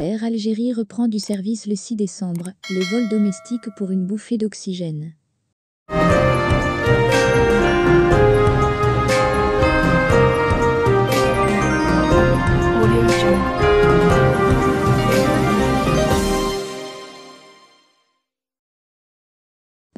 Air Algérie reprend du service le 6 décembre, les vols domestiques pour une bouffée d'oxygène.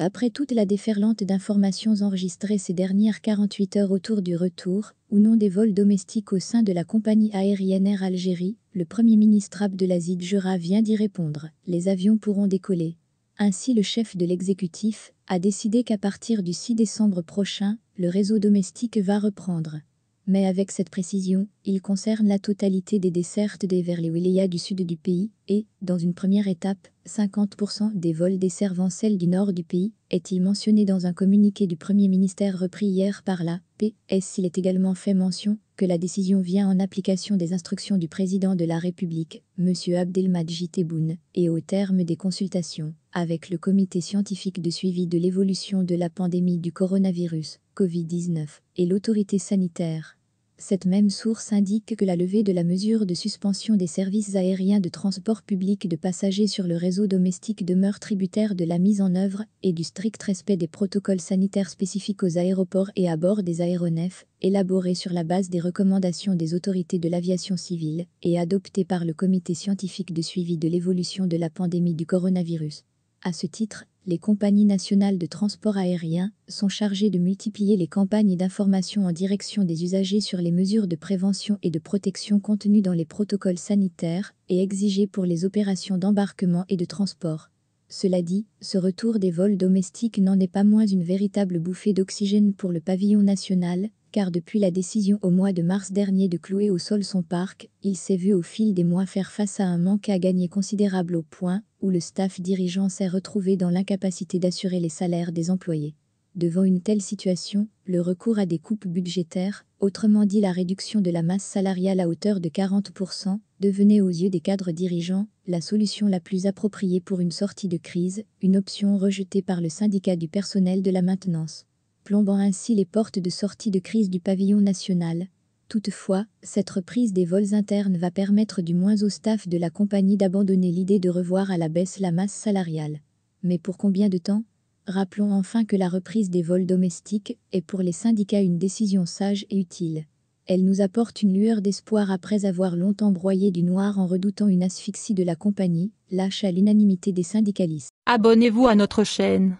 Après toute la déferlante d'informations enregistrées ces dernières 48 heures autour du retour, ou non des vols domestiques au sein de la compagnie aérienne Air Algérie, le Premier ministre Abdelaziz Jura vient d'y répondre. Les avions pourront décoller. Ainsi, le chef de l'exécutif a décidé qu'à partir du 6 décembre prochain, le réseau domestique va reprendre. Mais avec cette précision, il concerne la totalité des dessertes vers les wilayas du sud du pays et, dans une première étape, 50% des vols desservant celles du nord du pays, est-il mentionné dans un communiqué du Premier ministère repris hier par la PS. Il est également fait mention que la décision vient en application des instructions du président de la République, M. Abdelmadjid Tebboune, et au terme des consultations avec le comité scientifique de suivi de l'évolution de la pandémie du coronavirus, Covid-19, et l'autorité sanitaire. Cette même source indique que la levée de la mesure de suspension des services aériens de transport public de passagers sur le réseau domestique demeure tributaire de la mise en œuvre et du strict respect des protocoles sanitaires spécifiques aux aéroports et à bord des aéronefs, élaborés sur la base des recommandations des autorités de l'aviation civile et adoptés par le comité scientifique de suivi de l'évolution de la pandémie du coronavirus. À ce titre, les compagnies nationales de transport aérien sont chargées de multiplier les campagnes d'information en direction des usagers sur les mesures de prévention et de protection contenues dans les protocoles sanitaires et exigées pour les opérations d'embarquement et de transport. Cela dit, ce retour des vols domestiques n'en est pas moins une véritable bouffée d'oxygène pour le pavillon national, car depuis la décision au mois de mars dernier de clouer au sol son parc, il s'est vu au fil des mois faire face à un manque à gagner considérable au point où le staff dirigeant s'est retrouvé dans l'incapacité d'assurer les salaires des employés. Devant une telle situation, le recours à des coupes budgétaires, autrement dit la réduction de la masse salariale à hauteur de 40%, devenait aux yeux des cadres dirigeants la solution la plus appropriée pour une sortie de crise, une option rejetée par le syndicat du personnel de la maintenance, plombant ainsi les portes de sortie de crise du pavillon national. Toutefois, cette reprise des vols internes va permettre du moins au staff de la compagnie d'abandonner l'idée de revoir à la baisse la masse salariale. Mais pour combien de temps ? Rappelons enfin que la reprise des vols domestiques est pour les syndicats une décision sage et utile. Elle nous apporte une lueur d'espoir après avoir longtemps broyé du noir en redoutant une asphyxie de la compagnie, lâche à l'unanimité des syndicalistes. Abonnez-vous à notre chaîne.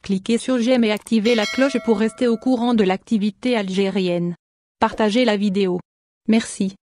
Cliquez sur j'aime et activez la cloche pour rester au courant de l'activité algérienne. Partagez la vidéo. Merci.